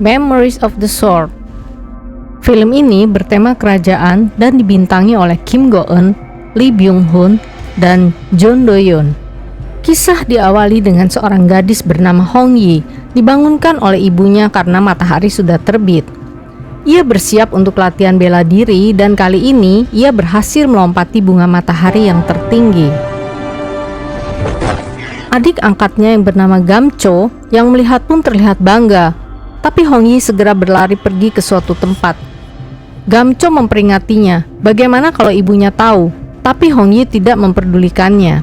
Memories of the Sword. Film ini bertema kerajaan dan dibintangi oleh Kim Go Eun, Lee Byung Hun, dan Jun Do Yeon. Kisah diawali dengan seorang gadis bernama Hong Yi dibangunkan oleh ibunya karena matahari sudah terbit. Ia bersiap untuk latihan bela diri dan kali ini ia berhasil melompati bunga matahari yang tertinggi. Adik angkatnya yang bernama Gamcho yang melihat pun terlihat bangga, tapi Hong Yi segera berlari pergi ke suatu tempat. Gamcho memperingatnya, bagaimana kalau ibunya tahu, tapi Hong Yi tidak memperdulikannya.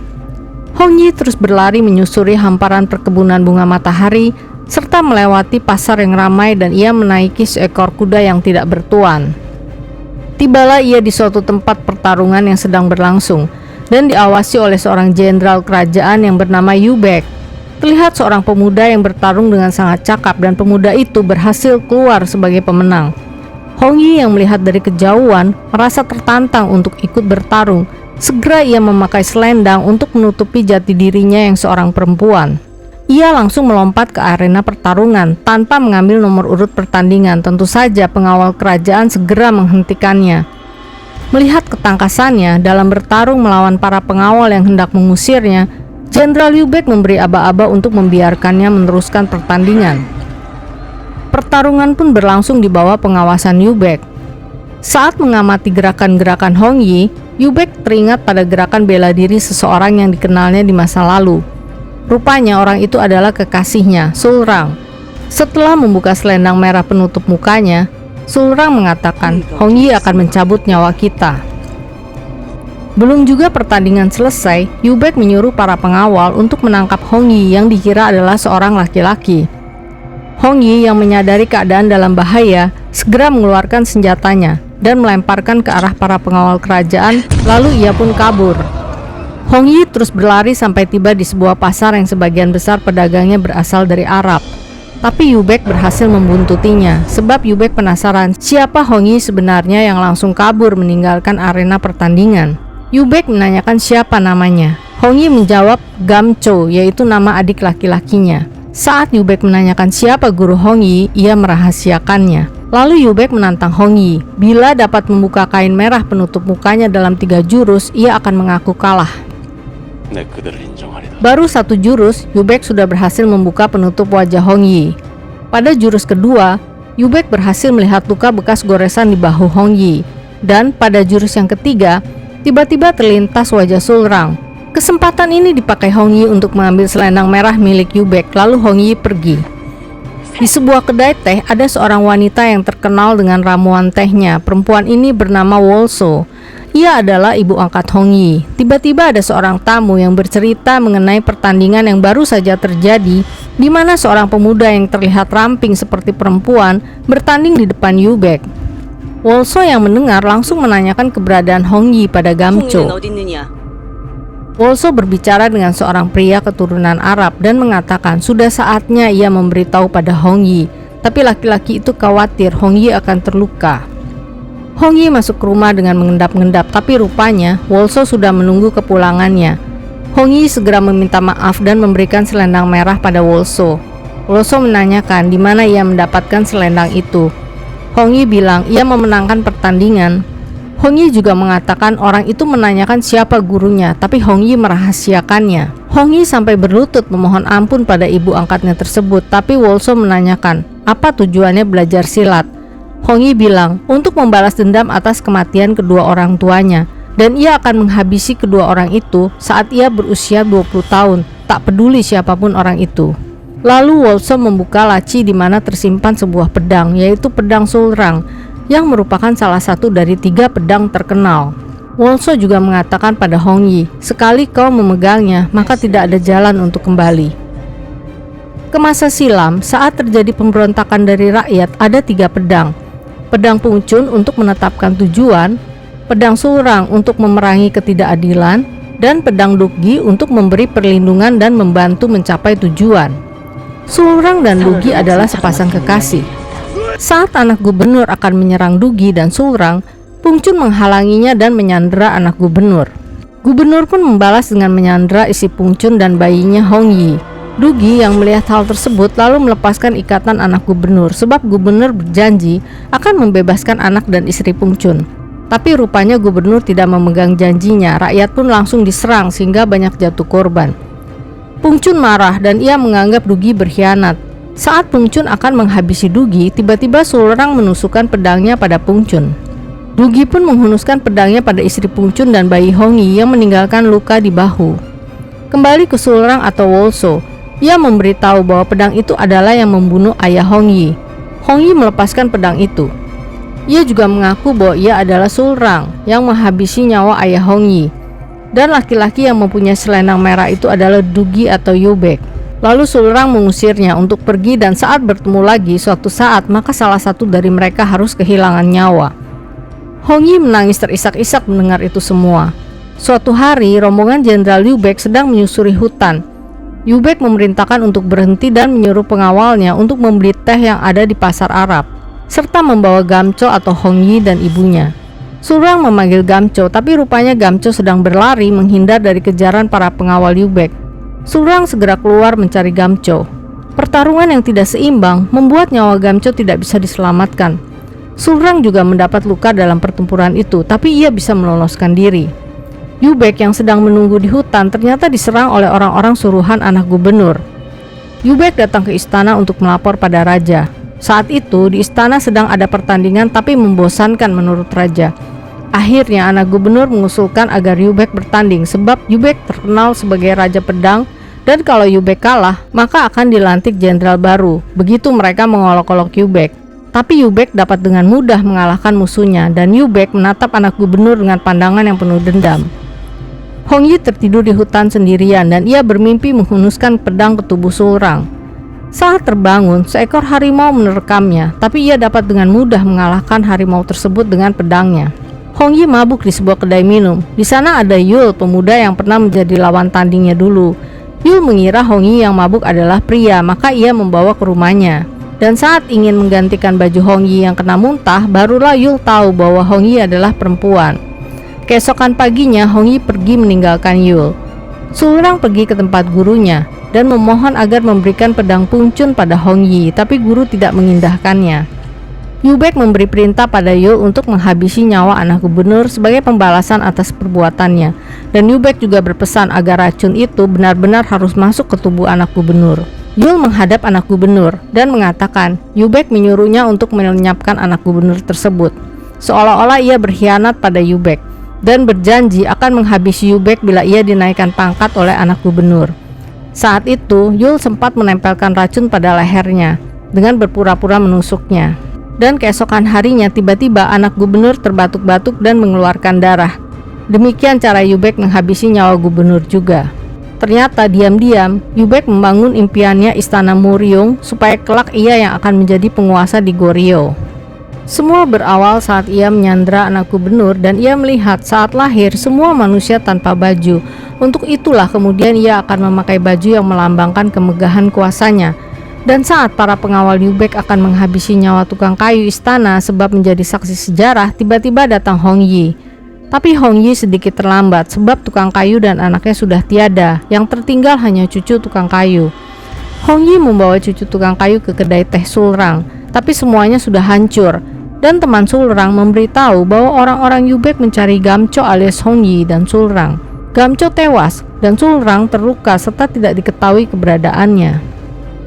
Hong Yi terus berlari menyusuri hamparan perkebunan bunga matahari serta melewati pasar yang ramai dan ia menaiki seekor kuda yang tidak bertuan. Tibalah ia di suatu tempat pertarungan yang sedang berlangsung dan diawasi oleh seorang jenderal kerajaan yang bernama Yu Baek. Terlihat seorang pemuda yang bertarung dengan sangat cakap dan pemuda itu berhasil keluar sebagai pemenang. Hong Yi yang melihat dari kejauhan merasa tertantang untuk ikut bertarung. Segera ia memakai selendang untuk menutupi jati dirinya yang seorang perempuan. Ia langsung melompat ke arena pertarungan tanpa mengambil nomor urut pertandingan. Tentu saja pengawal kerajaan segera menghentikannya. Melihat ketangkasannya dalam bertarung melawan para pengawal yang hendak mengusirnya, Jenderal Yu Baek memberi aba-aba untuk membiarkannya meneruskan pertandingan. Pertarungan pun berlangsung di bawah pengawasan Yu Baek. Saat mengamati gerakan-gerakan Hong Yi, Yu Baek teringat pada gerakan bela diri seseorang yang dikenalnya di masa lalu. Rupanya orang itu adalah kekasihnya, Sulrang. Setelah membuka selendang merah penutup mukanya, Sulrang mengatakan Hong Yi akan mencabut nyawa kita. Belum juga pertandingan selesai, Yu Baek menyuruh para pengawal untuk menangkap Hong Yi yang dikira adalah seorang laki-laki. Hong Yi yang menyadari keadaan dalam bahaya, segera mengeluarkan senjatanya dan melemparkan ke arah para pengawal kerajaan, lalu ia pun kabur. Hong Yi terus berlari sampai tiba di sebuah pasar yang sebagian besar pedagangnya berasal dari Arab. Tapi Yu Baek berhasil membuntutinya, sebab Yu Baek penasaran siapa Hong Yi sebenarnya yang langsung kabur meninggalkan arena pertandingan. Yu Baek menanyakan siapa namanya. Hong Yi menjawab Gamcho, yaitu nama adik laki-lakinya. Saat Yu Baek menanyakan siapa guru Hong Yi, ia merahasiakannya. Lalu Yu Baek menantang Hong Yi, bila dapat membuka kain merah penutup mukanya dalam 3 jurus, ia akan mengaku kalah. Baru 1 jurus, Yu Baek sudah berhasil membuka penutup wajah Hong Yi. Pada jurus kedua, Yu Baek berhasil melihat luka bekas goresan di bahu Hong Yi. Dan pada jurus yang ketiga, tiba-tiba terlintas wajah Sulrang. Kesempatan ini dipakai Hong Yi untuk mengambil selendang merah milik Yu Baek, lalu Hong Yi pergi. Di sebuah kedai teh ada seorang wanita yang terkenal dengan ramuan tehnya. Perempuan ini bernama Wolso. Ia adalah ibu angkat Hong Yi. Tiba-tiba ada seorang tamu yang bercerita mengenai pertandingan yang baru saja terjadi, di mana seorang pemuda yang terlihat ramping seperti perempuan bertanding di depan Yu Baek. Wolso yang mendengar langsung menanyakan keberadaan Hong Yi pada Gamcho. Wolso berbicara dengan seorang pria keturunan Arab dan mengatakan sudah saatnya ia memberitahu pada Hong Yi, tapi laki-laki itu khawatir Hong Yi akan terluka. Hong Yi masuk ke rumah dengan mengendap-endap, tapi rupanya Wolso sudah menunggu kepulangannya. Hong Yi segera meminta maaf dan memberikan selendang merah pada Wolso. Wolso menanyakan di mana ia mendapatkan selendang itu. Hong Yi bilang ia memenangkan pertandingan. Hong Yi juga mengatakan orang itu menanyakan siapa gurunya, tapi Hong Yi merahasiakannya. Hong Yi sampai berlutut memohon ampun pada ibu angkatnya tersebut, tapi Wolso menanyakan apa tujuannya belajar silat. Hong Yi bilang untuk membalas dendam atas kematian kedua orang tuanya, dan ia akan menghabisi kedua orang itu saat ia berusia 20 tahun, tak peduli siapapun orang itu. Lalu Wolso membuka laci di mana tersimpan sebuah pedang, yaitu pedang Sulrang, yang merupakan salah satu dari 3 pedang terkenal. Wolso juga mengatakan pada Hong Yi, sekali kau memegangnya, maka tidak ada jalan untuk kembali. Ke masa silam, saat terjadi pemberontakan dari rakyat, ada 3 pedang. Pedang Pungcun untuk menetapkan tujuan, pedang Sulrang untuk memerangi ketidakadilan, dan pedang Dukgi untuk memberi perlindungan dan membantu mencapai tujuan. Sulrang dan Dukgi adalah sepasang kekasih. Saat anak gubernur akan menyerang Dukgi dan Sulrang, Pungcun menghalanginya dan menyandera anak gubernur. Gubernur pun membalas dengan menyandera isi Pungcun dan bayinya Hong Yi. Dugi yang melihat hal tersebut lalu melepaskan ikatan anak gubernur sebab gubernur berjanji akan membebaskan anak dan istri Pungcun. Tapi rupanya gubernur tidak memegang janjinya, rakyat pun langsung diserang sehingga banyak jatuh korban. Pungcun marah dan ia menganggap Dugi berkhianat. Saat Pungcun akan menghabisi Dugi, tiba-tiba Sulrang menusukkan pedangnya pada Pungcun. Dugi pun menghunuskan pedangnya pada istri Pungcun dan bayi Hongyi yang meninggalkan luka di bahu. Kembali ke Sulrang atau Wolso, ia memberitahu bahwa pedang itu adalah yang membunuh ayah Hongyi. Hongyi melepaskan pedang itu. Ia juga mengaku bahwa ia adalah Sulrang yang menghabisi nyawa ayah Hongyi. Dan laki-laki yang mempunyai selendang merah itu adalah Dugi atau Yubek. Lalu Sulrang mengusirnya untuk pergi dan saat bertemu lagi suatu saat maka salah satu dari mereka harus kehilangan nyawa. Hongyi menangis terisak-isak mendengar itu semua. Suatu hari rombongan Jenderal Yubek sedang menyusuri hutan. Yubek memerintahkan untuk berhenti dan menyuruh pengawalnya untuk membeli teh yang ada di pasar Arab, serta membawa Gamco atau Hongyi dan ibunya. Sulrang memanggil Gamco, tapi rupanya Gamco sedang berlari menghindar dari kejaran para pengawal Yubek. Sulrang segera keluar mencari Gamco. Pertarungan yang tidak seimbang membuat nyawa Gamco tidak bisa diselamatkan. Sulrang juga mendapat luka dalam pertempuran itu, tapi ia bisa meloloskan diri. Yubek yang sedang menunggu di hutan ternyata diserang oleh orang-orang suruhan anak gubernur. Yubek datang ke istana untuk melapor pada raja. Saat itu di istana sedang ada pertandingan tapi membosankan menurut raja. Akhirnya anak gubernur mengusulkan agar Yubek bertanding sebab Yubek terkenal sebagai raja pedang dan kalau Yubek kalah maka akan dilantik jenderal baru. Begitu mereka mengolok-olok Yubek. Tapi Yubek dapat dengan mudah mengalahkan musuhnya dan Yubek menatap anak gubernur dengan pandangan yang penuh dendam. Hongyi tertidur di hutan sendirian dan ia bermimpi menghunuskan pedang ke tubuh Sulrang. Saat terbangun, seekor harimau menerkamnya, tapi ia dapat dengan mudah mengalahkan harimau tersebut dengan pedangnya. Hongyi mabuk di sebuah kedai minum. Di sana ada Yul, pemuda yang pernah menjadi lawan tandingnya dulu. Yul mengira Hongyi yang mabuk adalah pria, maka ia membawa ke rumahnya. Dan saat ingin menggantikan baju Hongyi yang kena muntah, barulah Yul tahu bahwa Hongyi adalah perempuan. Keesokan paginya, Hongyi pergi meninggalkan Yul. Sulrang pergi ke tempat gurunya dan memohon agar memberikan pedang Pungcun pada Hongyi, tapi guru tidak mengindahkannya. Yubek memberi perintah pada Yul untuk menghabisi nyawa anak gubernur sebagai pembalasan atas perbuatannya, dan Yubek juga berpesan agar racun itu benar-benar harus masuk ke tubuh anak gubernur. Yul menghadap anak gubernur dan mengatakan Yubek menyuruhnya untuk melenyapkan anak gubernur tersebut, seolah-olah ia berkhianat pada Yubek dan berjanji akan menghabisi Yubek bila ia dinaikkan pangkat oleh anak gubernur. Saat itu, Yul sempat menempelkan racun pada lehernya dengan berpura-pura menusuknya. Dan keesokan harinya tiba-tiba anak gubernur terbatuk-batuk dan mengeluarkan darah. Demikian cara Yubek menghabisi nyawa gubernur juga. Ternyata diam-diam Yubek membangun impiannya istana Muryung supaya kelak ia yang akan menjadi penguasa di Goryeo. Semua berawal saat ia menyandra anak gubernur dan ia melihat saat lahir semua manusia tanpa baju. Untuk itulah kemudian ia akan memakai baju yang melambangkan kemegahan kuasanya. Dan saat para pengawal Yubek akan menghabisi nyawa tukang kayu istana sebab menjadi saksi sejarah, tiba-tiba datang Hongyi. Tapi Hongyi sedikit terlambat sebab tukang kayu dan anaknya sudah tiada, yang tertinggal hanya cucu tukang kayu. Hongyi membawa cucu tukang kayu ke kedai teh Sulrang, tapi semuanya sudah hancur. Dan teman Sulrang memberitahu bahwa orang-orang Yubek mencari Gamco alias Hongyi dan Sulrang. Gamco tewas dan Sulrang terluka serta tidak diketahui keberadaannya.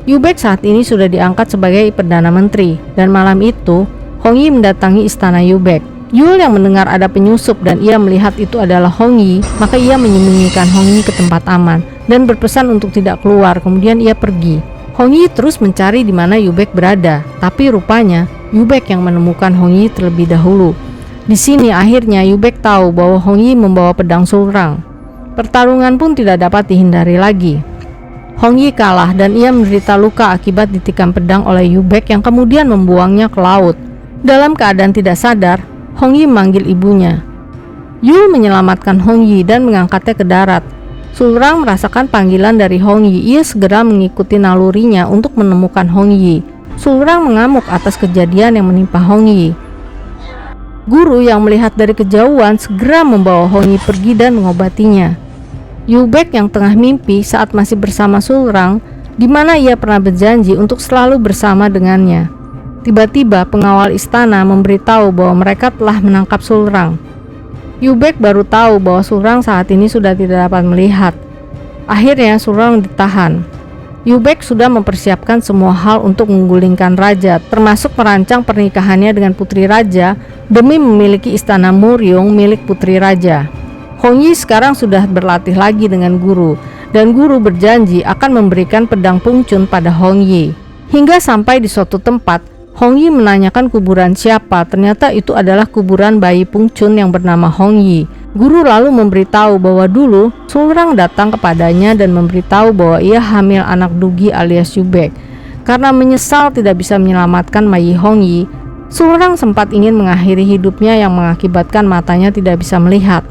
Yubek saat ini sudah diangkat sebagai Perdana Menteri dan malam itu Hongyi mendatangi istana Yubek. Yul yang mendengar ada penyusup dan ia melihat itu adalah Hongyi, maka ia menyembunyikan Hongyi ke tempat aman dan berpesan untuk tidak keluar. Kemudian ia pergi. Hongyi terus mencari di mana Yubek berada, tapi rupanya Yubek yang menemukan Hongyi terlebih dahulu. Di sini akhirnya Yubek tahu bahwa Hongyi membawa pedang Sulrang. Pertarungan pun tidak dapat dihindari lagi. Hongyi kalah dan ia menderita luka akibat ditikam pedang oleh Yubek yang kemudian membuangnya ke laut. Dalam keadaan tidak sadar, Hongyi memanggil ibunya. Yul menyelamatkan Hongyi dan mengangkatnya ke darat. Sulrang merasakan panggilan dari Hongyi. Ia segera mengikuti nalurinya untuk menemukan Hongyi. Sulrang mengamuk atas kejadian yang menimpa Hongyi. Guru yang melihat dari kejauhan segera membawa Hongyi pergi dan mengobatinya. Yubek yang tengah mimpi saat masih bersama Sulrang, di mana ia pernah berjanji untuk selalu bersama dengannya. Tiba-tiba pengawal istana memberitahu bahwa mereka telah menangkap Sulrang. Yubek baru tahu bahwa Sulrang saat ini sudah tidak dapat melihat. Akhirnya Sulrang ditahan. Yubek sudah mempersiapkan semua hal untuk menggulingkan raja, termasuk merancang pernikahannya dengan putri raja demi memiliki istana Muryong milik putri raja. Hongyi sekarang sudah berlatih lagi dengan guru, dan guru berjanji akan memberikan pedang Pungcun pada Hongyi. Hingga sampai di suatu tempat, Hongyi menanyakan kuburan siapa. Ternyata itu adalah kuburan bayi Pungcun yang bernama Hongyi. Guru lalu memberitahu bahwa dulu Sulrang datang kepadanya dan memberitahu bahwa ia hamil anak Dugi alias Yubek. Karena menyesal tidak bisa menyelamatkan bayi Hongyi, Sulrang sempat ingin mengakhiri hidupnya yang mengakibatkan matanya tidak bisa melihat.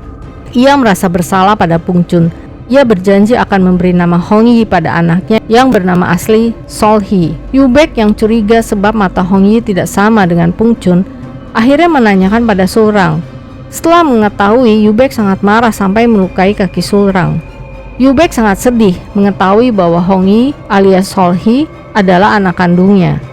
Ia merasa bersalah pada Pungcun. Ia berjanji akan memberi nama Hongyi pada anaknya yang bernama asli Solhi. Yubek yang curiga sebab mata Hongyi tidak sama dengan Pungcun, akhirnya menanyakan pada Sulrang. Setelah mengetahui, Yubek sangat marah sampai melukai kaki Sulrang. Yubek sangat sedih mengetahui bahwa Hongyi alias Solhi adalah anak kandungnya.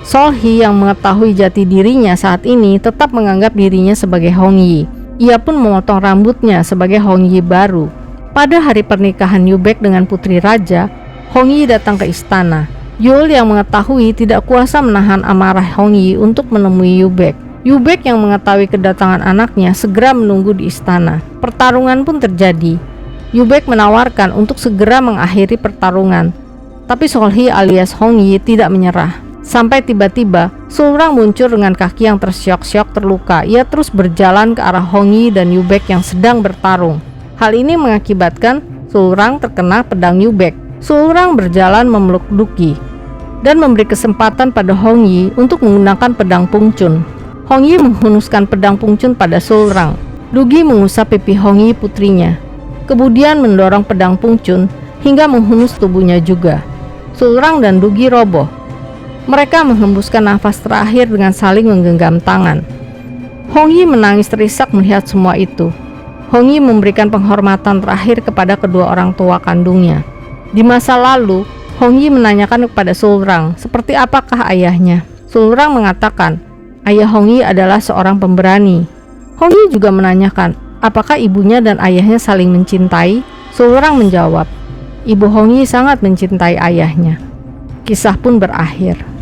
Solhi yang mengetahui jati dirinya saat ini tetap menganggap dirinya sebagai Hongyi. Ia pun memotong rambutnya sebagai Hongyi baru. Pada hari pernikahan Yubek dengan putri raja, Hongyi datang ke istana. Yul yang mengetahui tidak kuasa menahan amarah Hongyi untuk menemui Yubek. Yubek yang mengetahui kedatangan anaknya segera menunggu di istana. Pertarungan pun terjadi. Yubek menawarkan untuk segera mengakhiri pertarungan, tapi Solhi alias Hongyi tidak menyerah. Sampai tiba-tiba Sulrang muncul dengan kaki yang tersyok-syok terluka. Ia terus berjalan ke arah Hongyi dan Yubek yang sedang bertarung. Hal ini mengakibatkan Sulrang terkena pedang Yubek. Sulrang berjalan memeluk Dugi dan memberi kesempatan pada Hongyi untuk menggunakan pedang Pungcun. Hongyi menghunuskan pedang Pungcun pada Sulrang. Dugi mengusap pipi Hongyi putrinya, kemudian mendorong pedang Pungcun hingga menghunus tubuhnya juga. Sulrang dan Dugi roboh. Mereka menghembuskan nafas terakhir dengan saling menggenggam tangan. Hongyi menangis terisak melihat semua itu. Hongyi memberikan penghormatan terakhir kepada kedua orang tua kandungnya. Di masa lalu, Hongyi menanyakan kepada Sulrang seperti apakah ayahnya. Sulrang mengatakan ayah Hongyi adalah seorang pemberani. Hongyi juga menanyakan apakah ibunya dan ayahnya saling mencintai. Sulrang menjawab, ibu Hongyi sangat mencintai ayahnya. Kisah pun berakhir.